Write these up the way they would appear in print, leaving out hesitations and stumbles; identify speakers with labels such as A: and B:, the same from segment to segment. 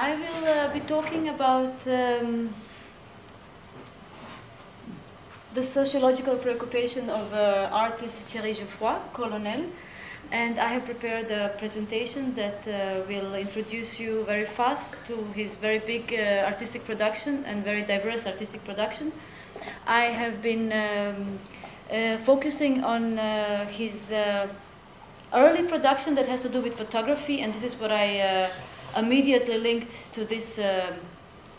A: I will be talking about the sociological preoccupation of artist Thierry Geoffroy, Colonel, and I have prepared a presentation that will introduce you very fast to his very big artistic production and very diverse artistic production. I have been focusing on his early production that has to do with photography, and this is what I immediately linked to this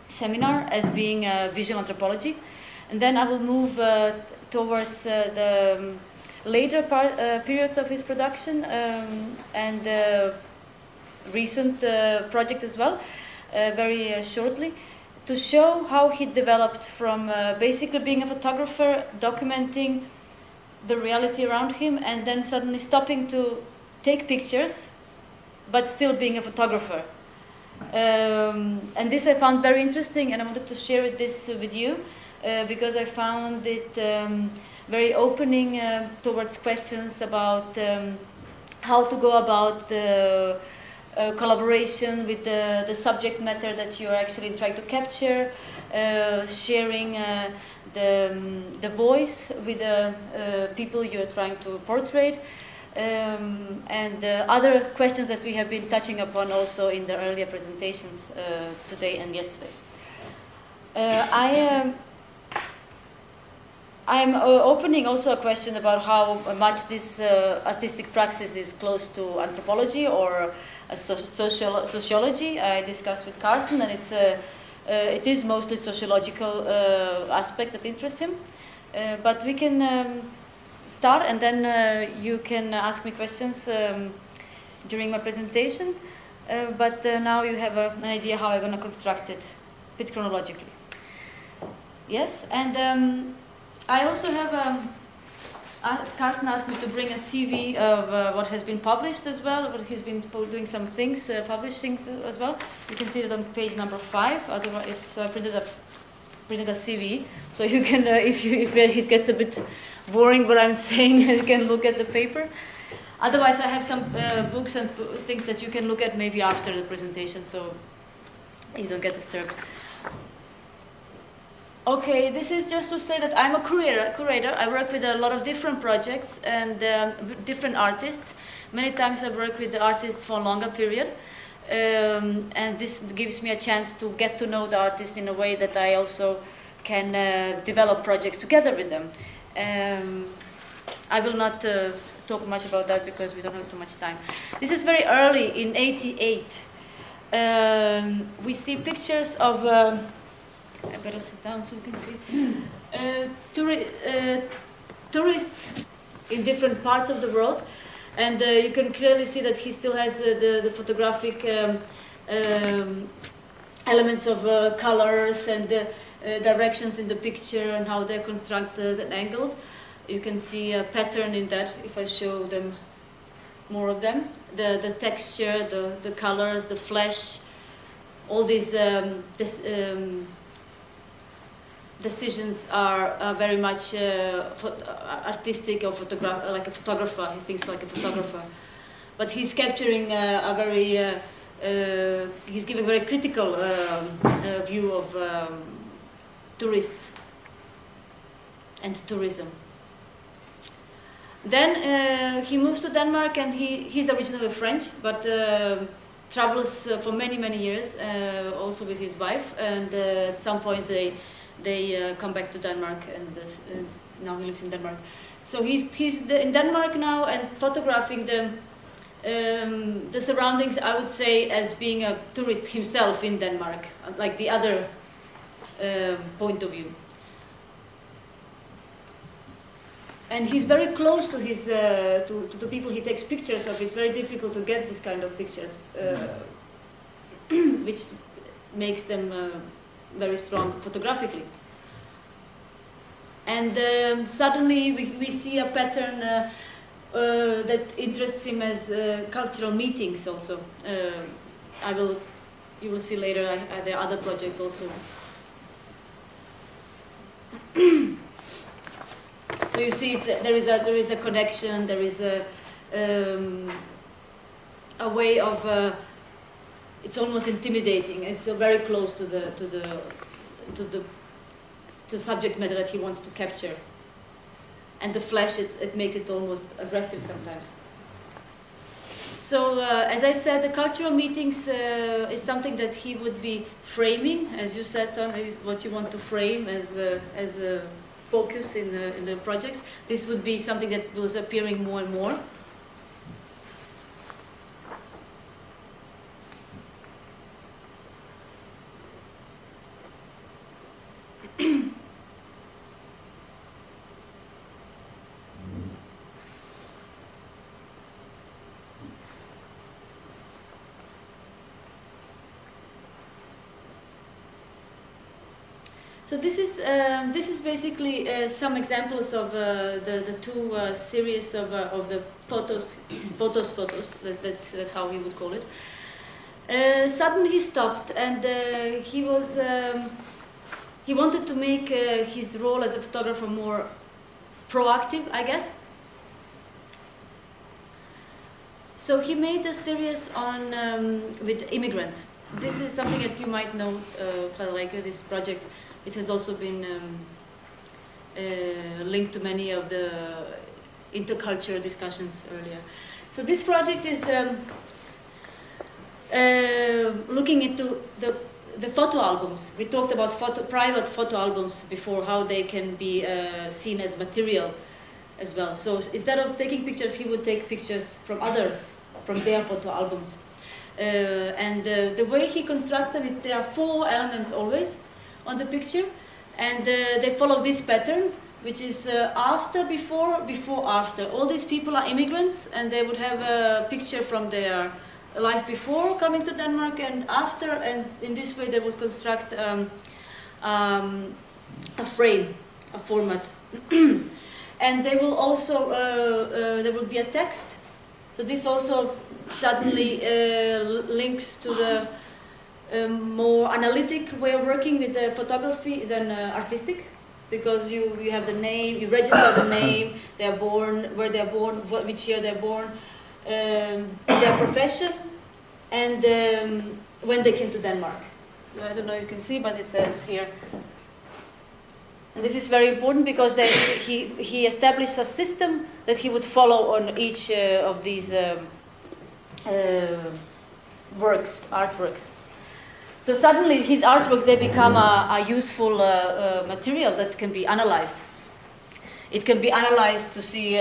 A: seminar as being visual anthropology. And then I will move towards the later periods of his production and recent project as well, very shortly, to show how he developed from basically being a photographer, documenting the reality around him, and then suddenly stopping to take pictures, but still being a photographer. And this I found very interesting, and I wanted to share this with you because I found it very opening towards questions about how to go about the collaboration with the subject matter that you're actually trying to capture, sharing the voice with the people you're trying to portray, and other questions that we have been touching upon also in the earlier presentations today and yesterday. I'm opening also a question about how much this artistic praxis is close to anthropology or sociology. I discussed with Carsten, and it is mostly sociological aspects that interest him. But we can start, and then you can ask me questions during my presentation. But now you have an idea how I'm going to construct it a bit chronologically. Yes, and I also have, Carsten asked me to bring a CV of what has been published as well, but he's been doing some things, published things as well. You can see it on page number 5, otherwise it's printed a CV, so you can, if it gets a bit boring what I'm saying, you can look at the paper. Otherwise I have some books and things that you can look at maybe after the presentation, so you don't get disturbed. Okay, this is just to say that I'm a curator. I work with a lot of different projects and different artists. Many times I work with the artists for a longer period. And this gives me a chance to get to know the artist in a way that I also can develop projects together with them. I will not talk much about that because we don't have so much time. This is very early, in '88. We see pictures of I better sit down so you can see. Tourists in different parts of the world, and you can clearly see that he still has the photographic elements of colors and directions in the picture and how they're constructed and angled. You can see a pattern in that if I show them more of them. The texture, the colors, the flesh, all these decisions are very much artistic or like a photographer. He thinks like a photographer, but he's capturing a very he's giving a very critical view of tourists and tourism. Then he moves to Denmark, and he's originally French, but travels for many years also with his wife, and at some point they come back to Denmark, and now he lives in Denmark. So he's in Denmark now and photographing the surroundings, I would say, as being a tourist himself in Denmark, like the other point of view. And he's very close to his to the people he takes pictures of. It's very difficult to get this kind of pictures, which makes them very strong photographically. And suddenly we see a pattern that interests him as cultural meetings also. You will see later there are other projects also. So you see there is a connection, there is a way of it's almost intimidating. It's very close to the subject matter that he wants to capture. And the flash, it makes it almost aggressive sometimes. So, as I said, the cultural meetings is something that he would be framing, as you said, what you want to frame as a focus in the projects. This would be something that was appearing more and more. So this is basically some examples of the two series of the photos. That's how he would call it. Suddenly he stopped, and he wanted to make his role as a photographer more proactive, I guess. So he made a series on with immigrants. This is something that you might know, this project. It has also been linked to many of the intercultural discussions earlier. So this project is looking into the photo albums. We talked about private photo albums before, how they can be seen as material as well. So instead of taking pictures, he would take pictures from others, from their photo albums. And the way he constructs them, there are 4 elements always on the picture, and they follow this pattern, which is after, before, before, after. All these people are immigrants, and they would have a picture from their life before coming to Denmark and after, and in this way they would construct a frame, a format. And they will also, there will be a text. So this also suddenly links to the more analytic way of working with the photography than artistic, because you have the name, you register the name, they are born, where they are born, which year they are born, their profession, and when they came to Denmark. So I don't know if you can see, but it says here. And this is very important because he established a system that he would follow on each of these works, artworks. So suddenly his artworks, they become a useful material that can be analyzed. It can be analyzed to see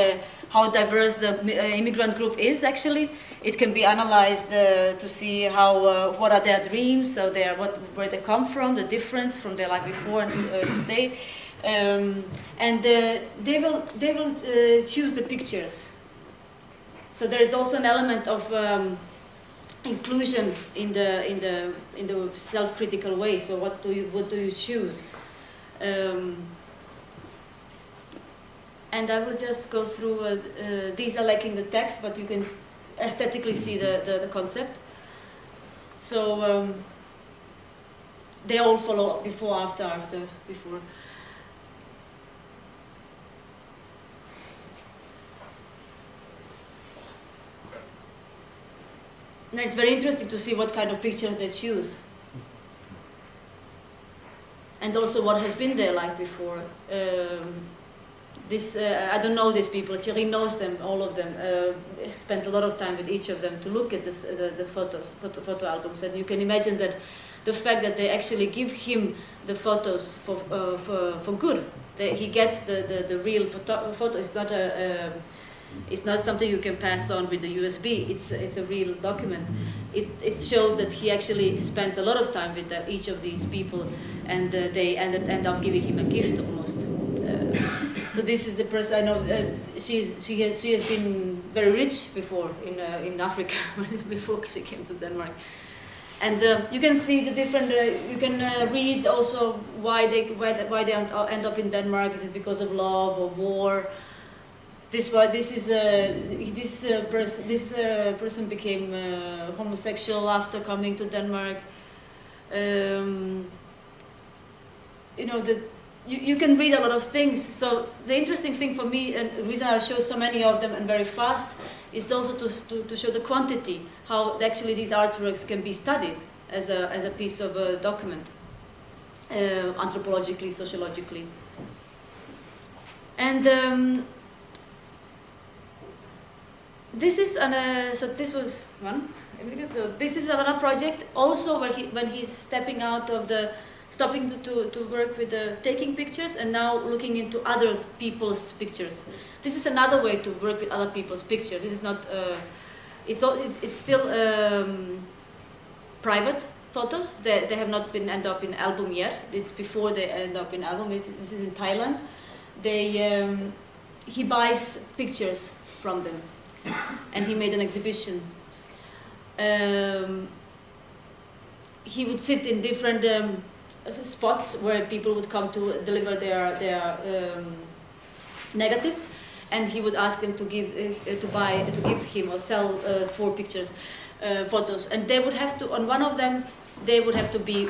A: how diverse the immigrant group is actually. It can be analyzed to see how what are their dreams, so where they come from, the difference from their life before and today. And they will choose the pictures. So there is also an element of inclusion in the self-critical way. So what do you choose? And I will just go through. These are lacking the text, but you can aesthetically see the concept. So they all follow before, after, before. And it's very interesting to see what kind of pictures they choose. And also what has been their life before. I don't know these people. Thierry knows them, all of them. Spent a lot of time with each of them to look at the photo albums. And you can imagine that the fact that they actually give him the photos for good. He gets the real photo. It's not something you can pass on with the USB. It's a real document. It shows that he actually spends a lot of time with each of these people, and they end up giving him a gift almost. So this is the person I know. She has been very rich before in Africa before she came to Denmark. And you can see the different. You can read also why they end up in Denmark. Is it because of love or war? This person became homosexual after coming to Denmark. you can read a lot of things. So the interesting thing for me, and the reason I show so many of them and very fast, is also to show the quantity, how actually these artworks can be studied as a piece of a document, anthropologically, sociologically. And this is so this was one. So this is another project also where when he's stepping out of stopping to work with taking pictures and now looking into other people's pictures. This is another way to work with other people's pictures. This is not, it's still private photos. They have not end up in album yet. It's before they end up in album. This is in Thailand. He buys pictures from them and he made an exhibition. He would sit in different spots where people would come to deliver their negatives, and he would ask them to give him or sell 4 pictures, photos, and they would have to, on one of them, they would have to be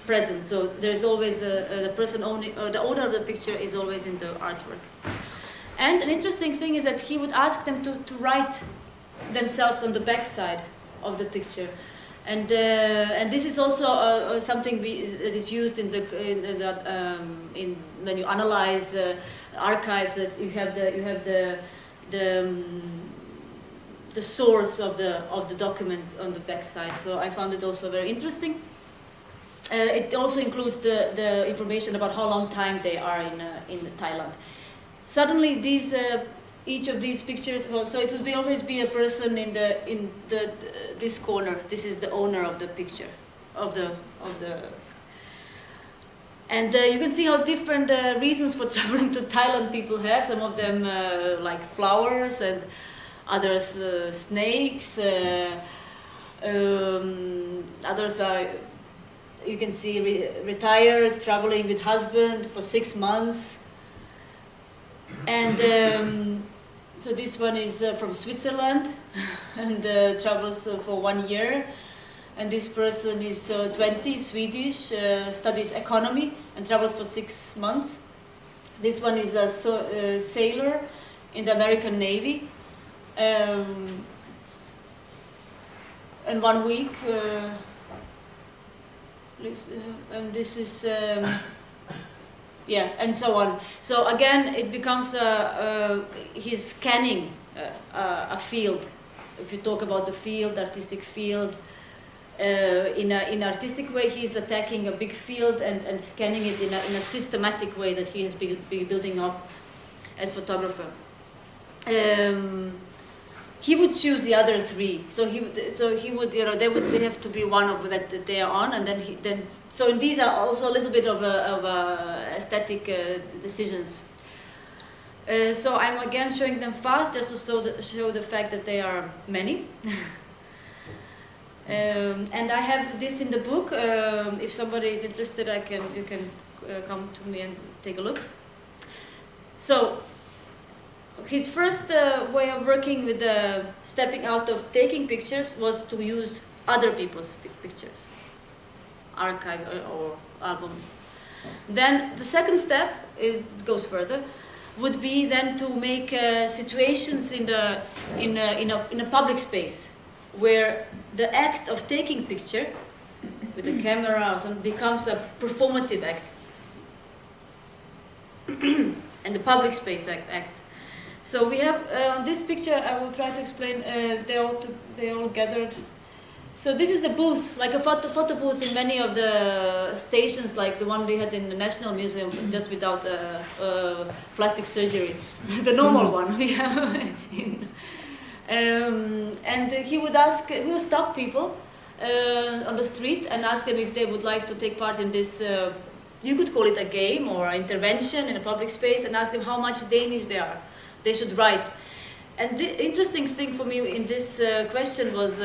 A: present. So there is always the person owning, the owner of the picture is always in the artwork. And an interesting thing is that he would ask them to write themselves on the back side of the picture. And this is also something that is used in when you analyze archives, that you have the source of the document on the back side. So I found it also very interesting. It also includes the information about how long time they are in Thailand. Suddenly these each of these pictures, well, so it would always be a person in this corner. This is the owner of the picture, and you can see how different reasons for traveling to Thailand people have. Some of them like flowers, and others snakes. Others are, you can see, retired, traveling with husband for 6 months. And so this one is from Switzerland and travels for 1 year. And this person is 20, Swedish, studies economy and travels for 6 months. This one is a sailor in the American Navy. And 1 week. And this is... yeah, and so on. So again, it becomes he's scanning a field. If you talk about the field, artistic field, in an artistic way, he's attacking a big field and scanning it in a systematic way that he has been building up as photographer. He would choose the other 3. So he would, you know, they have to be one of that they are on, and then so these are also a little bit of aesthetic decisions. So I'm again showing them fast just to show the fact that they are many. And I have this in the book. If somebody is interested, you can come to me and take a look. So. His first way of working with stepping out of taking pictures was to use other people's pictures, archive or albums. Then the second step, it goes further, would be then to make situations in a public space where the act of taking picture with the camera or something becomes a performative act, and the public space act. So we have on this picture, I will try to explain, they all gathered. So this is the booth, like a photo booth in many of the stations, like the one we had in the National Museum, just without plastic surgery, the normal one we have. And he would stop people on the street and ask them if they would like to take part in this, you could call it a game or an intervention in a public space, and ask them how much Danish they should write. And the interesting thing for me in this question was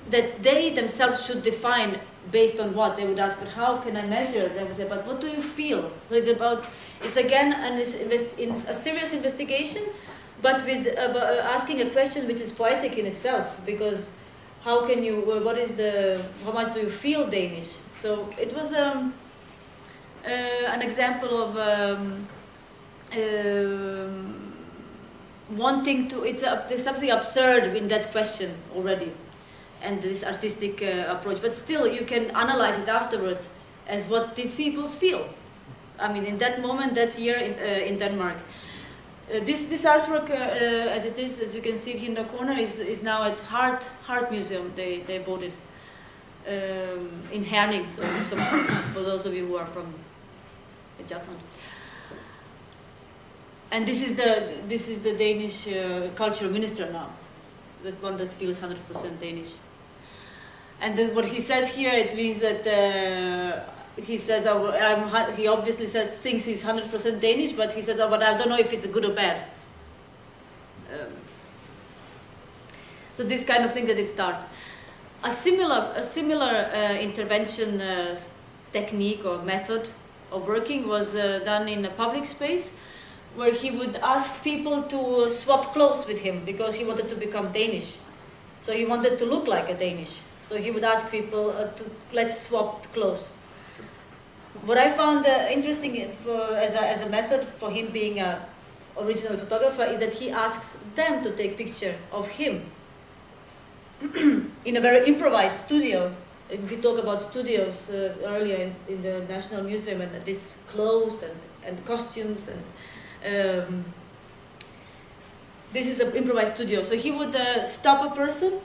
A: that they themselves should define based on what. They would ask, but how can I measure? They would say, but what do you feel? It's again a serious investigation, but with asking a question which is poetic in itself, because how can you, how much do you feel Danish? So it was an example of wanting to, there's something absurd in that question already, and this artistic approach, but still you can analyze it afterwards as what did people feel. I mean, in that moment, that year in Denmark. This artwork, as it is, as you can see it here in the corner, is now at Heart Museum. They bought it in Herning, so for those of you who are from Jutland. And this is the Danish cultural minister now, that one that feels 100% Danish. And then what he says here, it means that he says that he obviously thinks he's 100% Danish, but he said, but I don't know if it's good or bad. So this kind of thing that it starts. A similar intervention technique or method of working was done in a public space, where he would ask people to swap clothes with him because he wanted to become Danish. So he wanted to look like a Danish. So he would ask people let's swap clothes. What I found interesting as a method for him being an original photographer is that he asks them to take picture of him in a very improvised studio. If we talk about studios earlier in the National Museum, and this clothes and costumes, and this is an improvised studio. So he would stop a person.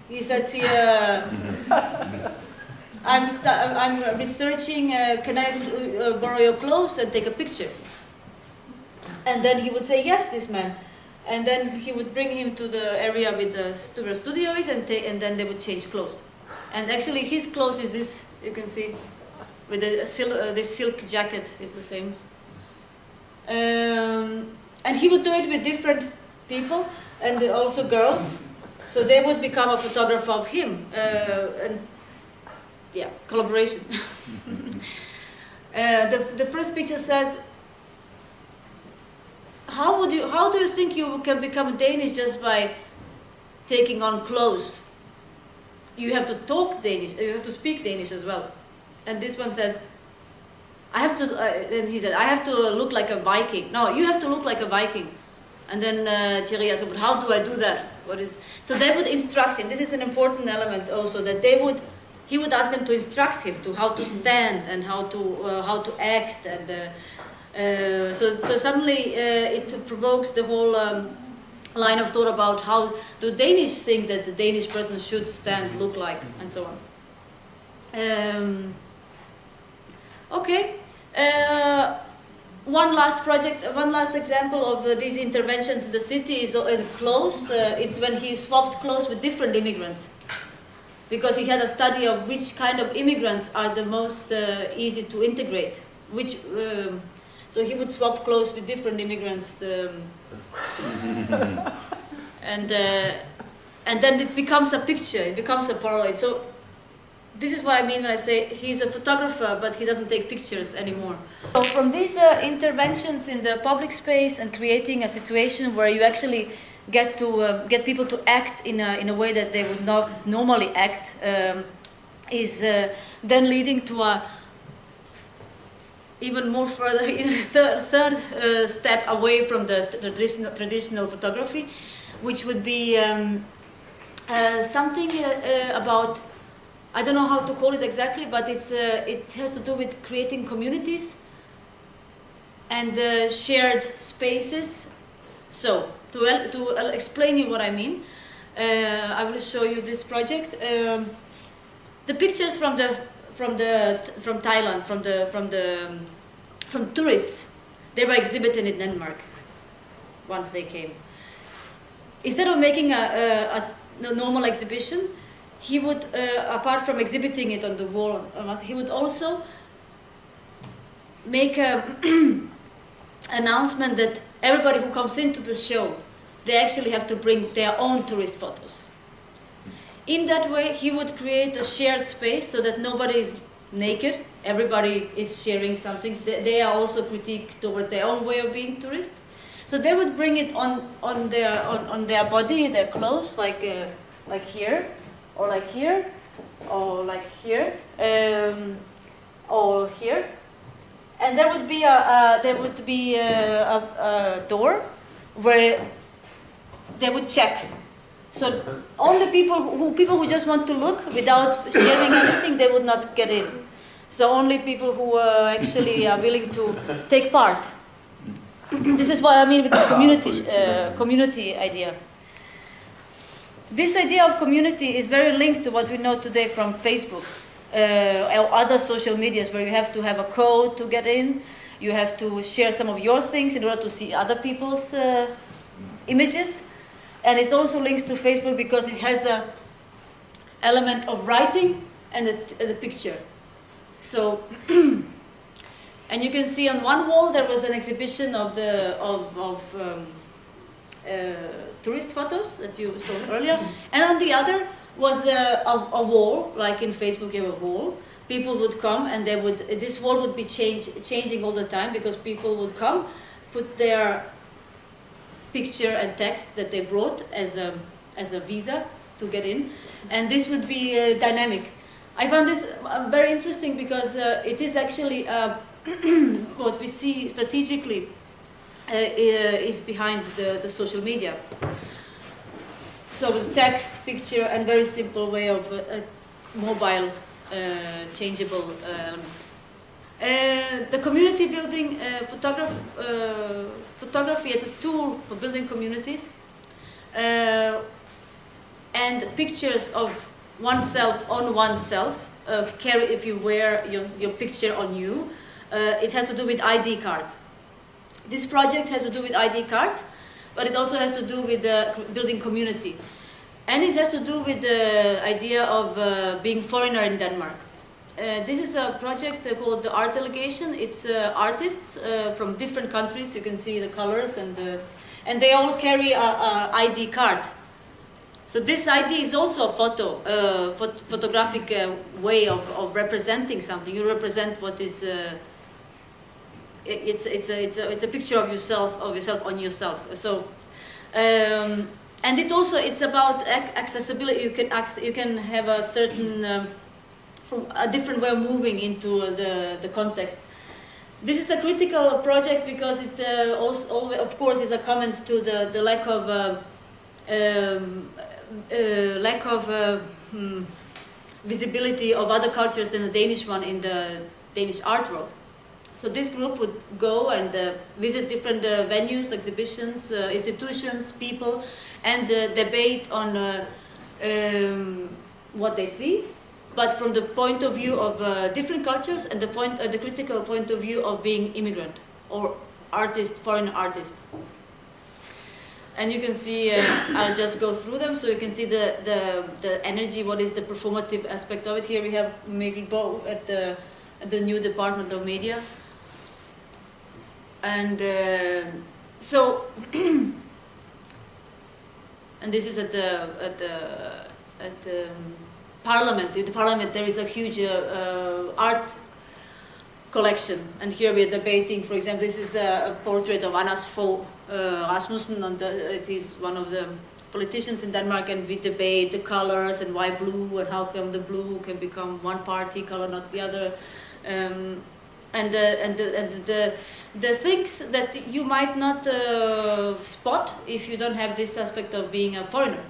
A: He said, I'm researching, can I borrow your clothes and take a picture? And then he would say, yes, this man. And then he would bring him to the area with where studio is, and then they would change clothes. And actually his clothes is this, you can see, with this silk jacket is the same. And he would do it with different people, and also girls. So they would become a photographer of him. And yeah, collaboration. The first picture says, how do you think you can become Danish just by taking on clothes? You have to talk Danish, you have to speak Danish as well. And this one says, and he said, I have to look like a Viking. No, you have to look like a Viking. And then Thereza said, but how do I do that? So they would instruct him. This is an important element also, that he would ask them to instruct him to how to stand and how to act, and so suddenly it provokes the whole line of thought about how the Danish think that the Danish person should stand, look like, and so on. Okay. One last example of these interventions in the city is in clothes. It's when he swapped clothes with different immigrants, because he had a study of which kind of immigrants are the most easy to integrate. So he would swap clothes with different immigrants, and then it becomes a picture. It becomes a Polaroid. So this is what I mean when I say he's a photographer, but he doesn't take pictures anymore. So from these interventions in the public space and creating a situation where you actually get people to act in a way that they would not normally act, is then leading to a even more further third step away from the traditional photography, which would be something about, I don't know how to call it exactly, but it has to do with creating communities and shared spaces. So to explain you what I mean, I will show you this project. The pictures from Thailand, from tourists, they were exhibited in Denmark once they came. Instead of making a normal exhibition, he would, apart from exhibiting it on the wall, he would also make an announcement that everybody who comes into the show, they actually have to bring their own tourist photos. In that way, he would create a shared space so that nobody is naked, everybody is sharing something. They are also critiqued towards their own way of being tourist. So they would bring it on their body, their clothes, like here, or like here, or like here, or here. and there would be a door where they would check. So only people who just want to look without sharing anything, they would not get in. So only people who actually are willing to take part. This is what I mean with the community idea. This idea of community is very linked to what we know today from Facebook or other social medias, where you have to have a code to get in. You have to share some of your things in order to see other people's images. And it also links to Facebook because it has an element of writing and the picture. So, and you can see on one wall there was an exhibition of tourist photos that you saw earlier, and on the other was a wall, like in Facebook you have a wall. People would come and this wall would be changing all the time, because people would come, put their picture and text that they brought as a visa to get in, and this would be dynamic. I found this very interesting because it is actually what we see strategically is behind the social media. So with text, picture, and very simple way of mobile changeable the community building photography as a tool for building communities, and pictures of oneself on oneself, carry if you wear your picture on you. It has to do with ID cards. This project has to do with ID cards, but it also has to do with building community. And it has to do with the idea of being foreigner in Denmark. This is a project called the Art Delegation. It's artists from different countries. You can see the colors, and they all carry a ID card. So this ID is also a photographic way of representing something. You represent what is. It's a picture of yourself on yourself. So. And it's about accessibility. You can have a certain a different way of moving into the context. This is a critical project because it also, of course, is a comment to the lack of visibility of other cultures than the Danish one in the Danish art world. So this group would go and visit different venues, exhibitions, institutions, people, and debate on what they see, but from the point of view of different cultures and the critical point of view of being immigrant or artist, foreign artist. And you can see, I'll just go through them so you can see the energy, what is the performative aspect of it. Here we have Mikkel Bo at the new Department of Media. And so, and this is at the Parliament. In the Parliament there is a huge art collection, and here we are debating. For example, this is a portrait of Anders Fogh Rasmussen, and it is one of the politicians in Denmark, and we debate the colors and why blue, and how come the blue can become one party color, not the other, and the things that you might not spot if you don't have this aspect of being a foreigner.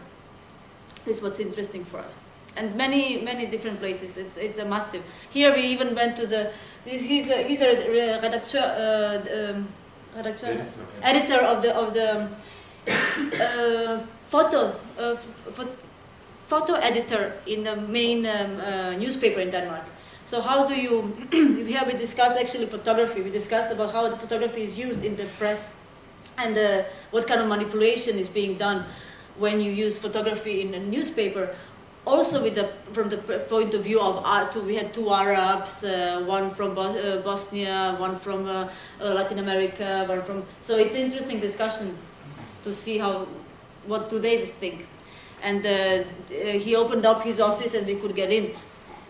A: This is what's interesting for us. And many different places. It's a massive. Here we even went to he's a editor of the photo editor in the main newspaper in Denmark. So how do you? Here we discuss actually photography. We discuss about how the photography is used in the press, and what kind of manipulation is being done when you use photography in a newspaper. Also, from the point of view of art, we had two Arabs, one from Bosnia, one from Latin America, one from. So it's an interesting discussion to see what do they think. And he opened up his office, and we could get in.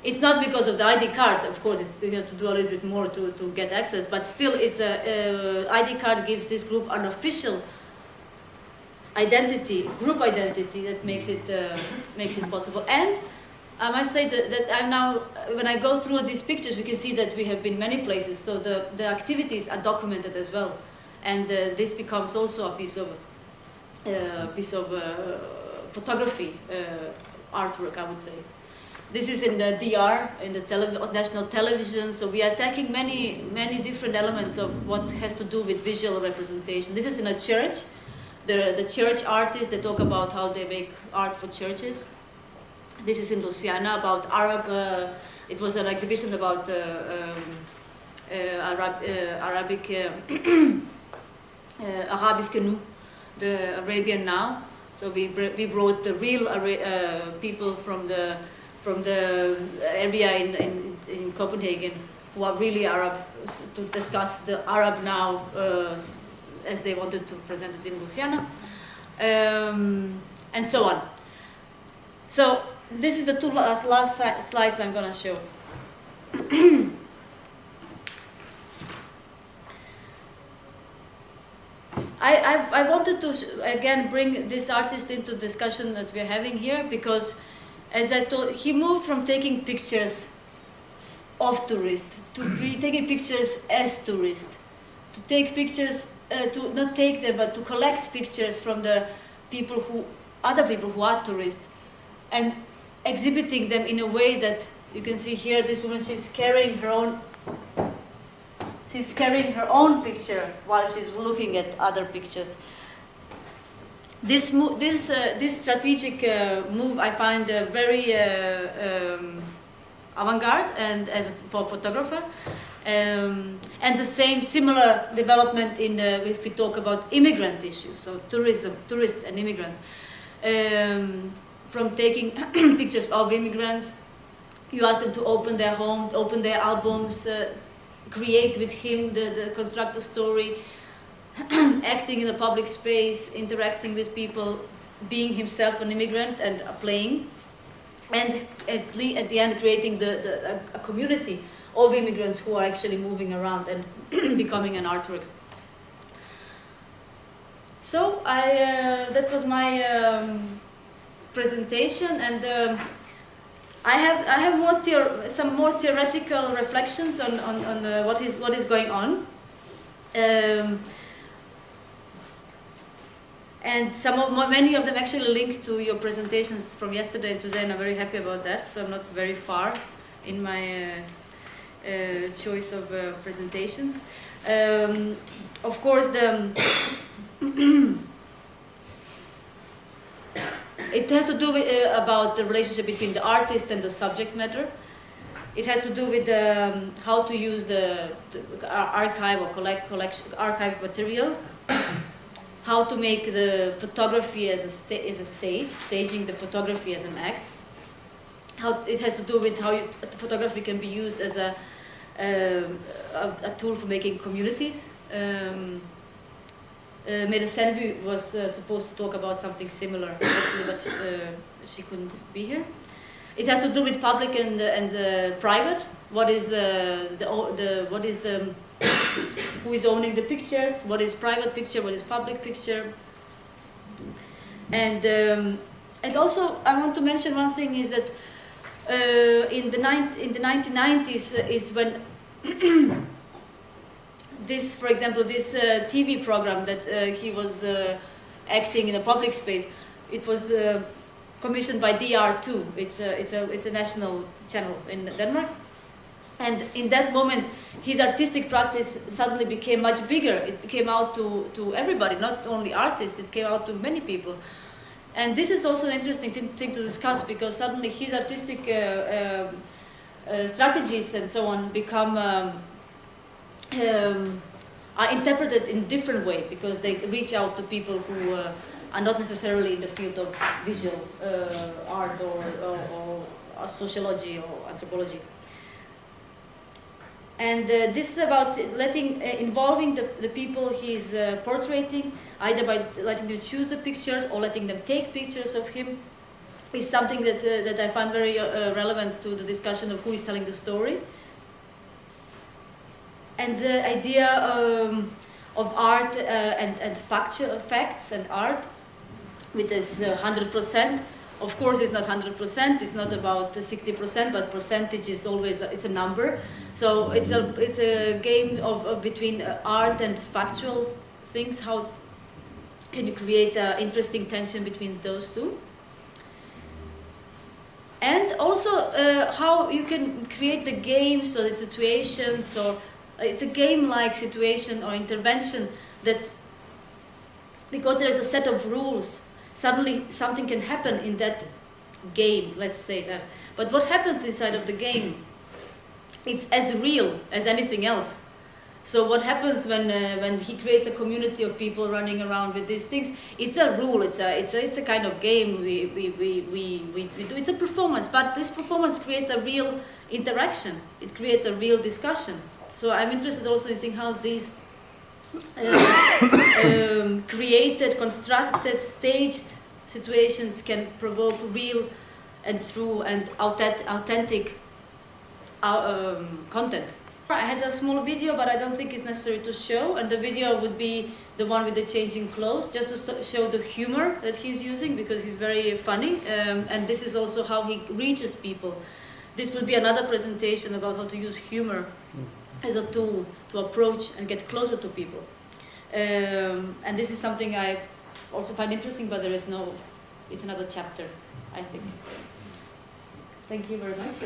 A: It's not because of the ID card, of course. You have to do a little bit more to get access, but still, it's ID card gives this group an official identity, group identity, that makes it possible. And I must say that I'm now, when I go through these pictures, we can see that we have been many places, so the activities are documented as well. And this becomes also a piece of photography, artwork, I would say. This is in the DR, in the national television, so we are tackling many different elements of what has to do with visual representation. This is in a church. The church artists, they talk about how they make art for churches. This is in Louisiana, about Arab, it was an exhibition about Arabic, Arabische Nu, the Arabian Now. So we brought the real people from the area in Copenhagen who are really Arab to discuss the Arab Now as they wanted to present it in Louisiana, and so on. So this is the two last slides I'm going to show. I wanted to again bring this artist into discussion that we're having here, because as I told, he moved from taking pictures of tourists to be taking pictures as tourists, to take pictures, to not take them, but to collect pictures from the other people who are tourists, and exhibiting them in a way that you can see here. This woman, she's carrying her own picture while she's looking at other pictures. This strategic move I find very avant-garde and for photographer, and the similar development in if we talk about immigrant issues, so tourists and immigrants. From taking pictures of immigrants, you ask them to open their home, open their albums, create with him, construct a story, acting in a public space, interacting with people, being himself an immigrant and playing, and at the end creating a community of immigrants who are actually moving around and becoming an artwork. So that was my presentation, and I have some more theoretical reflections on what is going on, and many of them actually link to your presentations from yesterday and today, and I'm very happy about that. So I'm not very far in my choice of presentation. Of course, it has to do with, about the relationship between the artist and the subject matter. It has to do with how to use the archive or archive material, how to make the photography as a stage, staging the photography as an act. How it has to do with how photography can be used as a tool for making communities. Mede Senbu was supposed to talk about something similar, actually, but she couldn't be here. It has to do with public and private. What is who is owning the pictures? What is private picture? What is public picture? And also I want to mention one thing is that in the 1990s is when. This, for example, this TV program that he was acting in a public space, it was commissioned by DR2. It's a national channel in Denmark, and in that moment, his artistic practice suddenly became much bigger. It came out to everybody, not only artists. It came out to many people, and this is also an interesting thing to discuss, because suddenly his artistic strategies and so on become. Are interpreted in different way, because they reach out to people who are not necessarily in the field of visual art or sociology or anthropology. And this is about involving the people he's portraiting, either by letting them choose the pictures or letting them take pictures of him, is something that I find very relevant to the discussion of who is telling the story. And the idea of art and facts and art, with this 100%, Of course, it's not 100%. It's not about 60%, but percentage is always it's a number. So it's a game of between art and factual things. How can you create an interesting tension between those two? And also how you can create the games or the situations, or it's a game-like situation or intervention that's, because there is a set of rules, suddenly something can happen in that game, let's say that. But what happens inside of the game, it's as real as anything else. So what happens when he creates a community of people running around with these things? It's a rule. It's a kind of game we do. It's a performance, but this performance creates a real interaction. It creates a real discussion. So I'm interested also in seeing how these created, constructed, staged situations can provoke real and true and authentic content. I had a small video, but I don't think it's necessary to show, and the video would be the one with the changing clothes, just to show the humor that he's using, because he's very funny, and this is also how he reaches people. This would be another presentation about how to use humor as a tool to approach and get closer to people. And this is something I also find interesting, but there is no, it's another chapter, I think. Thank you very much.